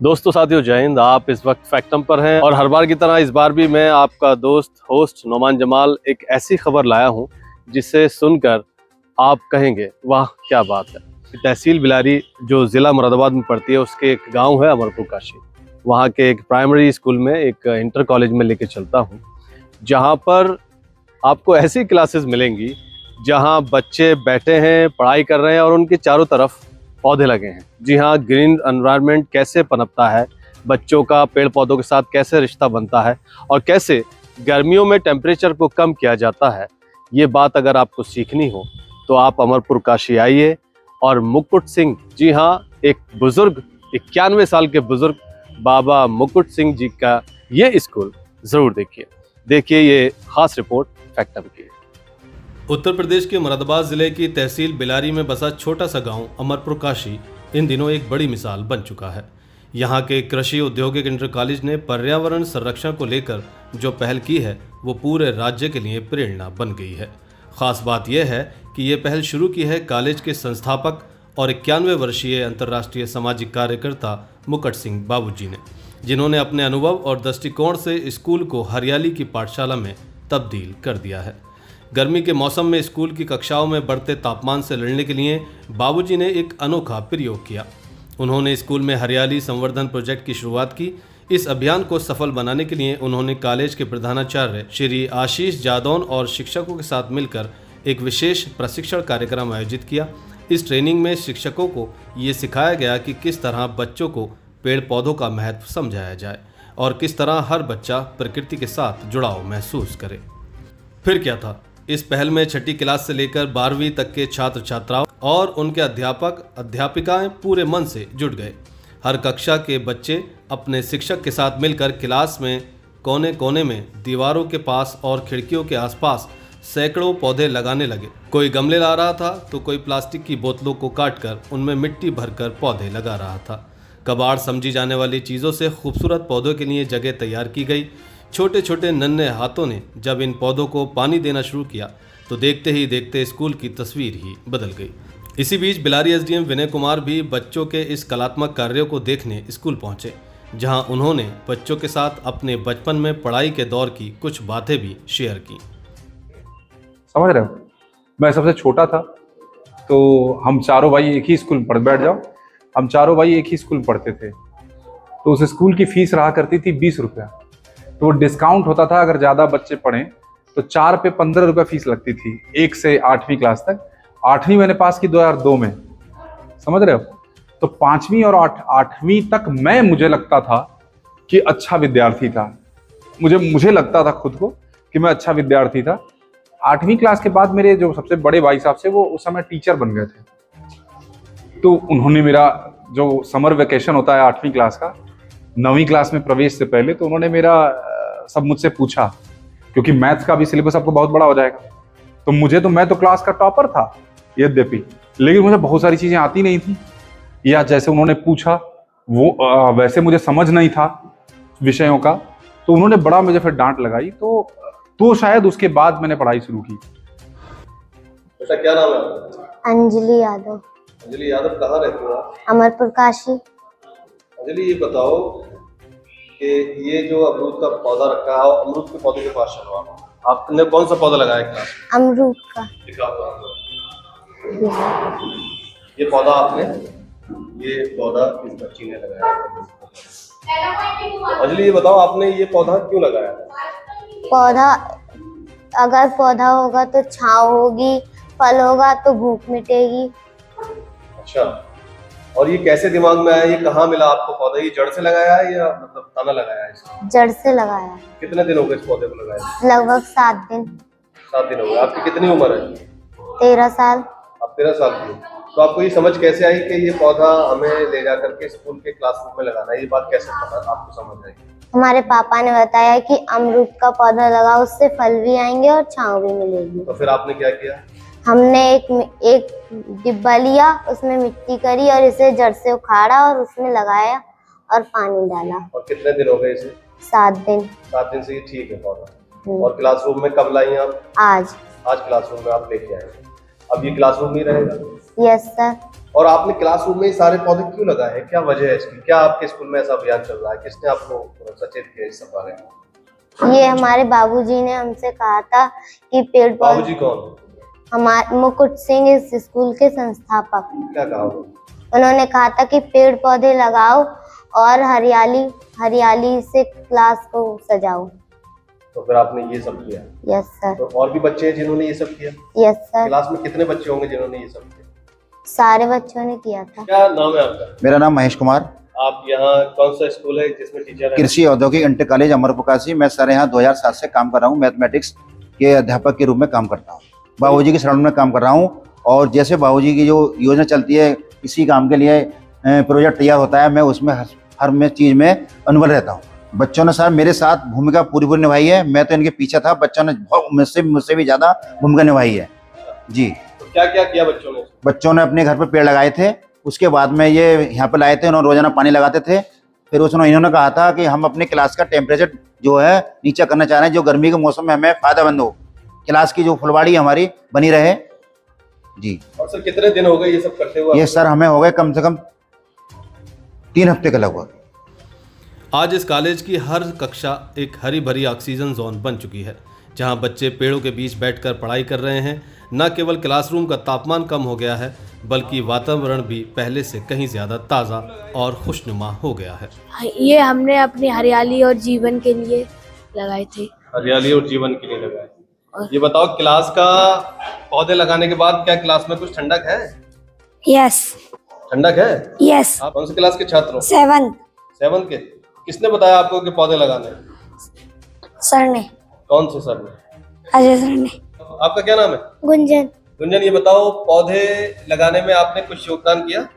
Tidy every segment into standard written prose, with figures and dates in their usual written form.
दोस्तों साथियों जय हिंद। आप इस वक्त फैक्टम पर हैं और हर बार की तरह इस बार भी मैं आपका दोस्त होस्ट नोमान जमाल एक ऐसी खबर लाया हूं जिसे सुनकर आप कहेंगे वाह क्या बात है। तहसील बिलारी जो ज़िला मुरादाबाद में पड़ती है उसके एक गांव है अमरपुर काशी। वहां के एक प्राइमरी स्कूल में एक इंटर कॉलेज में लेके चलता हूं जहां पर आपको ऐसी क्लासेस मिलेंगी जहां बच्चे बैठे हैं, पढ़ाई कर रहे हैं और उनके चारों तरफ पौधे लगे हैं। जी हाँ, ग्रीन एनवायरनमेंट कैसे पनपता है, बच्चों का पेड़ पौधों के साथ कैसे रिश्ता बनता है और कैसे गर्मियों में टेम्परेचर को कम किया जाता है, ये बात अगर आपको सीखनी हो तो आप अमरपुर काशी आइए और मुकुट सिंह, जी हाँ, एक बुजुर्ग 91 साल के बुजुर्ग बाबा मुकुट सिंह जी का ये स्कूल ज़रूर देखिए ये खास रिपोर्ट फैक्टम की। उत्तर प्रदेश के मुरादाबाद जिले की तहसील बिलारी में बसा छोटा सा गांव अमरपुर काशी इन दिनों एक बड़ी मिसाल बन चुका है। यहां के कृषि औद्योगिक इंटर कॉलेज ने पर्यावरण संरक्षण को लेकर जो पहल की है वो पूरे राज्य के लिए प्रेरणा बन गई है। खास बात यह है कि ये पहल शुरू की है कॉलेज के संस्थापक और 91 वर्षीय अंतर्राष्ट्रीय सामाजिक कार्यकर्ता मुकुट सिंह बाबूजी ने, जिन्होंने अपने अनुभव और दृष्टिकोण से स्कूल को हरियाली की पाठशाला में तब्दील कर दिया है। गर्मी के मौसम में स्कूल की कक्षाओं में बढ़ते तापमान से लड़ने के लिए बाबूजी ने एक अनोखा प्रयोग किया। उन्होंने स्कूल में हरियाली संवर्धन प्रोजेक्ट की शुरुआत की। इस अभियान को सफल बनाने के लिए उन्होंने कॉलेज के प्रधानाचार्य श्री आशीष जादौन और शिक्षकों के साथ मिलकर एक विशेष प्रशिक्षण कार्यक्रम आयोजित किया। इस ट्रेनिंग में शिक्षकों को ये सिखाया गया कि किस तरह बच्चों को पेड़ पौधों का महत्व समझाया जाए और किस तरह हर बच्चा प्रकृति के साथ जुड़ाव महसूस करे। फिर क्या था, इस पहल में छठी क्लास से लेकर 12वीं तक के छात्र छात्राओं और उनके अध्यापक अध्यापिकाएं पूरे मन से जुट गए। हर कक्षा के बच्चे अपने शिक्षक के साथ मिलकर क्लास में कोने कोने में, दीवारों के पास और खिड़कियों के आसपास सैकड़ों पौधे लगाने लगे। कोई गमले ला रहा था तो कोई प्लास्टिक की बोतलों को काटकर उनमें मिट्टी भरकर पौधे लगा रहा था। कबाड़ समझी जाने वाली चीज़ों से खूबसूरत पौधों के लिए जगह तैयार की गई। छोटे छोटे नन्हे हाथों ने जब इन पौधों को पानी देना शुरू किया तो देखते ही देखते स्कूल की तस्वीर ही बदल गई। इसी बीच बिलारी एसडीएम विनय कुमार भी बच्चों के इस कलात्मक कार्यों को देखने स्कूल पहुंचे, जहां उन्होंने बच्चों के साथ अपने बचपन में पढ़ाई के दौर की कुछ बातें भी शेयर की। समझ रहे हो, मैं सबसे छोटा था तो हम चारों भाई एक ही स्कूल पढ़ बैठ जाओ हम चारों भाई एक ही स्कूल पढ़ते थे। तो उस स्कूल की फीस रहा करती थी 20 रुपया। तो वो डिस्काउंट होता था, अगर ज़्यादा बच्चे पढ़ें तो 4 पे 15 रुपये फीस लगती थी 1 से 8वीं क्लास तक। 8वीं मैंने पास की 2002 में, समझ रहे हो। तो 5वीं और 8वीं तक मुझे लगता था कि अच्छा विद्यार्थी था। मुझे लगता था खुद को कि मैं अच्छा विद्यार्थी था। 8वीं क्लास के बाद मेरे जो सबसे बड़े भाई साहब से वो उस समय टीचर बन गए थे। तो उन्होंने मेरा जो समर वेकेशन होता है 8वीं क्लास का, 9वीं क्लास में प्रवेश से पहले, तो उन्होंने मेरा सब मुझसे पूछा, क्योंकि मैथ्स का भी सिलेबस आपको बहुत बड़ा हो जाएगा। तो मैं तो क्लास का टॉपर था यद्यपि, लेकिन मुझे बहुत सारी चीज़ें आती नहीं थी, या जैसे उन्होंने पूछा वो वैसे मुझे समझ नहीं था विषयों का। तो उन्होंने बड़ा मुझे फिर डांट लगाई। तो शायद उसके बाद मैंने पढ़ाई शुरू की। बेटा क्या नाम है? अंजलि यादव। अंजलि यादव, कहाँ रहती हो आप? अमरपुर काशी। अंजलि ये बताओ कि ये जो अमरूद का पौधा रखा है, अमरूद के पौधे के पास चलो आपने कौन सा पौधा लगाया क्लास में? अमरूद का। दिखाओ आपको। ये पौधा इस बच्ची ने लगाया। अंजलि ये बताओ आपने ये पौधा क्यों लगाया? अगर पौधा होगा तो छांव होगी, फल होगा तो भूख मिटेगी। अच्छा, और ये कैसे दिमाग में आया? ये कहाँ मिला आपको पौधा? ये जड़ से लगाया है या मतलब तना लगाया है इसको? जड़ से लगाया। कितने दिन हो गए इस पौधे को लगाए? लगभग 7 दिन। 7 दिन हो गए। आपकी कितनी उम्र है? 13 साल। आप 13 साल की। तो आपको ये समझ कैसे आई कि ये पौधा हमें ले जा करके स्कूल के क्लासरूम में लगाना है? ये बात कैसे पता आपको समझ आई? हमारे पापा ने बताया कि अमरूद का पौधा लगाओ, उससे फल भी आएंगे और छांव भी मिलेगी। तो फिर आपने क्या किया? हमने एक डिब्बा लिया, उसमें मिट्टी करी और इसे जड़ से उखाड़ा और उसमें लगाया और पानी डाला। और कितने दिन हो गए इसे? 7 दिन। 7 दिन से ये ठीक है पौधा। और क्लासरूम में कब लाई आप? आज क्लासरूम में आप लेके आए। अब ये क्लासरूम नहीं रहेगा? Yes sir. और आपने क्लासरूम में ये सारे पौधे क्यों लगाए हैं, क्या वजह है इसकी, क्या आपके स्कूल में ऐसा अभियान चल रहा है, किसने आपको सचेत किया इस सब बारे में? ये हमारे बाबूजी ने हमसे कहा था कि पेड़ पौधे। बाबूजी कौन? हमारे मुकुट सिंह इस स्कूल के संस्थापक। क्या कहा वो? उन्होंने कहा था कि पेड़ पौधे लगाओ और हरियाली से क्लास को सजाओ। तो फिर आपने ये सब किया? Yes sir. तो और भी बच्चे हैं जिन्होंने ये सब किया? Yes sir. क्लास में कितने बच्चे होंगे जिन्होंने ये सब किया? सारे बच्चों ने किया था। क्या नाम है आपका? मेरा नाम महेश कुमार। आप यहाँ कौन सा स्कूल है जिसमें टीचर है? कृषि औद्योगिक इंटर कॉलेज अमर प्रकाशी। मैं सर यहाँ 2007 से काम कर रहा हूँ, मैथमेटिक्स के अध्यापक के रूप में काम करता हूँ। बाबूजी के शरण में काम कर रहा हूँ और जैसे बाबूजी की जो योजना चलती है, इसी काम के लिए प्रोजेक्ट तैयार होता है, मैं उसमें हर चीज़ में अनुभव रहता हूँ। बच्चों ने सर मेरे साथ भूमिका पूरी निभाई है, मैं तो इनके पीछे था, बच्चों ने मुझसे भी ज़्यादा भूमिका निभाई है जी। तो क्या क्या किया बच्चों ने? बच्चों ने अपने घर पर पेड़ लगाए थे, उसके बाद में ये यहाँ पर लाए थे, उन्होंने रोजाना पानी लगाते थे। फिर उसने इन्होंने कहा था कि हम अपने क्लास का टेम्परेचर जो है नीचा करना चाह रहे हैं, जो गर्मी के मौसम में हमें फायदेमंद हो, क्लास की जो फुलवाड़ी हमारी बनी रहे जी। और सर कितने दिन हो गए ये सब करते हुए? ये सर हमें हो गए कम से कम 3 हफ्ते के लगभग। आज इस कॉलेज की हर कक्षा एक हरी भरी ऑक्सीजन जोन बन चुकी है, जहां बच्चे पेड़ों के बीच बैठकर पढ़ाई कर रहे हैं। न केवल क्लासरूम का तापमान कम हो गया है, बल्कि वातावरण भी पहले से कहीं ज़्यादा ताज़ा और खुशनुमा हो गया है। ये हमने अपनी हरियाली और जीवन के लिए लगाए थे। हरियाली और जीवन के लिए लगाए। ये बताओ, क्लास का पौधे लगाने के बाद क्या क्लास में कुछ ठंडक है? यस ठंडक है? यस। आप कौन सी क्लास के छात्र हो? 7 के। किसने बताया आपको कि पौधे लगाने? सर ने। कौन से सर ने? अजय सर ने। आपका क्या नाम है? गुंजन। गुंजन, ये बताओ, पौधे लगाने में आपने कुछ योगदान किया?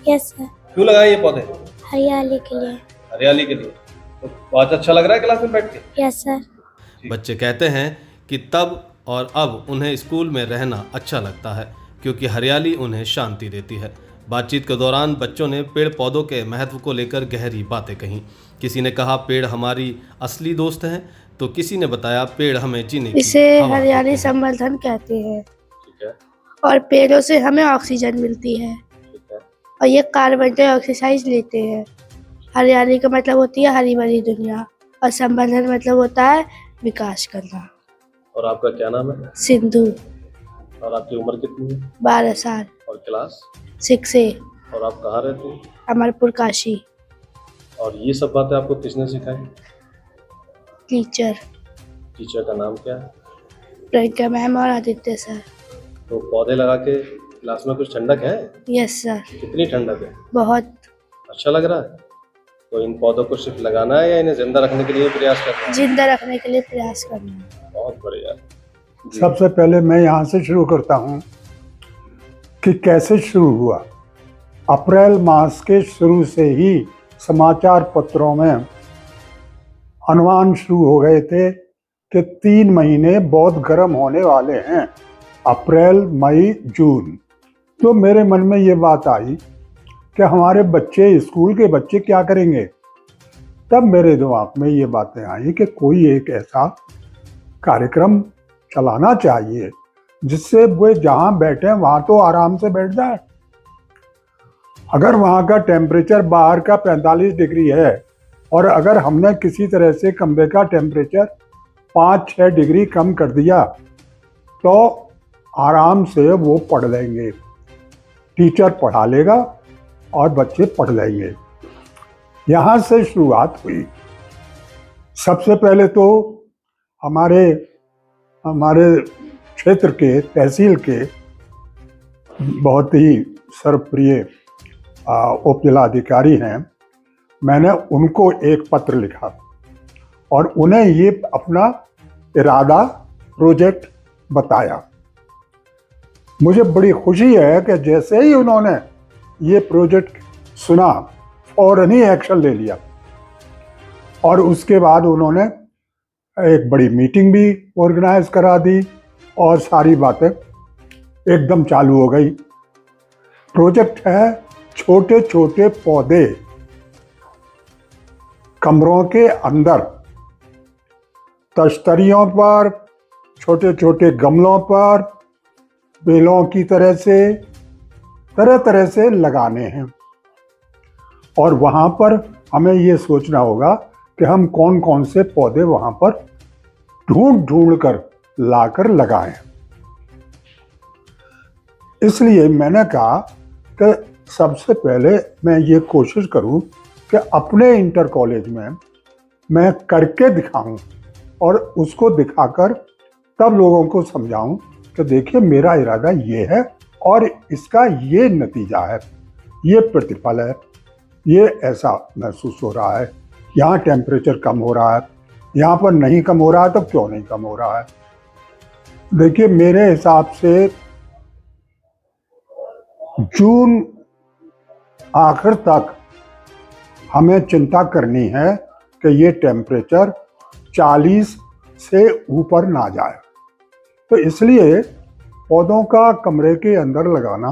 Yes sir. क्यों लगाए ये पौधे? हरियाली के लिए। हरियाली के लिए। तो बहुत अच्छा लग रहा है क्लास में बैठ के? Yes sir. बच्चे कहते हैं कि तब और अब उन्हें स्कूल में रहना अच्छा लगता है, क्योंकि हरियाली उन्हें शांति देती है। बातचीत के दौरान बच्चों ने पेड़ पौधों के महत्व को लेकर गहरी बातें कहीं। किसी ने कहा पेड़ हमारी असली दोस्त हैं, तो किसी ने बताया पेड़ हमें जीने की इसे हवा हरियाली देते हैं। संवर्धन कहते हैं ठीक है, और पेड़ों से हमें ऑक्सीजन मिलती है ठीक है। और ये कार्बन डाइऑक्साइड लेते हैं। हरियाली का मतलब होती है हरी भरी दुनिया और संवर्धन मतलब होता है विकास करना। और आपका क्या नाम है? सिंधु। और आपकी उम्र कितनी है? 12 साल। और क्लास? 6 और आप कहाँ रहते हैं? अमरपुर काशी। और ये सब बातें आपको किसने सिखाई? टीचर टीचर का नाम क्या है? प्रियंका मैम और आदित्य सर। तो पौधे लगा के क्लास में कुछ ठंडक है? Yes sir. कितनी ठंडक है? बहुत। अच्छा लग रहा है? तो इन पौधों को सिर्फ लगाना है या इन्हें जिंदा रखने के लिए प्रयास करना है? जिंदा रखने के लिए प्रयास करना। बहुत बढ़िया। सबसे पहले मैं यहाँ से शुरू करता हूँ कि कैसे शुरू हुआ। अप्रैल मास के शुरू से ही समाचार पत्रों में अनुमान शुरू हो गए थे कि 3 महीने बहुत गर्म होने वाले हैं, अप्रैल मई जून। तो मेरे मन में ये बात आई कि हमारे बच्चे, स्कूल के बच्चे क्या करेंगे। तब मेरे दिमाग में ये बातें आई कि कोई एक ऐसा कार्यक्रम चलाना चाहिए जिससे वे जहाँ बैठे वहाँ तो आराम से बैठ जाए। अगर वहाँ का टेम्परेचर बाहर का 45 डिग्री है और अगर हमने किसी तरह से कमरे का टेम्परेचर 5-6 डिग्री कम कर दिया तो आराम से वो पढ़ लेंगे, टीचर पढ़ा लेगा और बच्चे पढ़ लेंगे। यहाँ से शुरुआत हुई। सबसे पहले तो हमारे क्षेत्र के तहसील के बहुत ही सर्वप्रिय उप जिलाधिकारी हैं, मैंने उनको एक पत्र लिखा और उन्हें ये अपना इरादा, प्रोजेक्ट बताया। मुझे बड़ी खुशी है कि जैसे ही उन्होंने ये प्रोजेक्ट सुना, फौरन ही एक्शन ले लिया और उसके बाद उन्होंने एक बड़ी मीटिंग भी ऑर्गेनाइज करा दी और सारी बातें एकदम चालू हो गई। प्रोजेक्ट है छोटे छोटे पौधे कमरों के अंदर, तश्तरियों पर, छोटे छोटे गमलों पर बेलों की तरह से तरह तरह से लगाने हैं और वहाँ पर हमें ये सोचना होगा कि हम कौन कौन से पौधे वहाँ पर ढूंढ ढूंढ कर लाकर लगाएं। इसलिए मैंने कहा कि सबसे पहले मैं ये कोशिश करूं कि अपने इंटर कॉलेज में मैं करके दिखाऊं और उसको दिखाकर तब लोगों को समझाऊं कि देखिए मेरा इरादा ये है और इसका ये नतीजा है, ये प्रतिफल है, ये ऐसा महसूस हो रहा है, यहाँ टेम्परेचर कम हो रहा है, यहाँ पर नहीं कम हो रहा है तो क्यों नहीं कम हो रहा है। देखिए मेरे हिसाब से जून आखिर तक हमें चिंता करनी है कि ये टेम्परेचर 40 से ऊपर ना जाए। तो इसलिए पौधों का कमरे के अंदर लगाना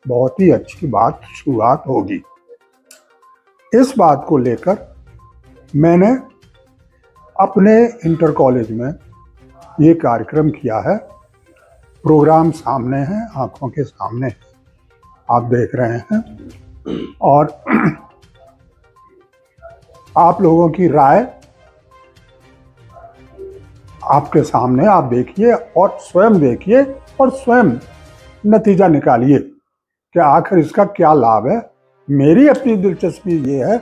बहुत ही अच्छी बात शुरुआत होगी। इस बात को लेकर मैंने अपने इंटर कॉलेज में ये कार्यक्रम किया है। प्रोग्राम सामने है, आंखों के सामने है, आप देख रहे हैं और आप लोगों की राय आपके सामने, आप देखिए और स्वयं देखिए और स्वयं नतीजा निकालिए कि आखिर इसका क्या लाभ है। मेरी अपनी दिलचस्पी ये है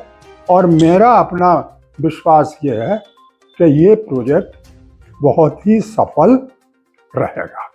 और मेरा अपना विश्वास ये है कि ये प्रोजेक्ट बहुत ही सफल रहेगा।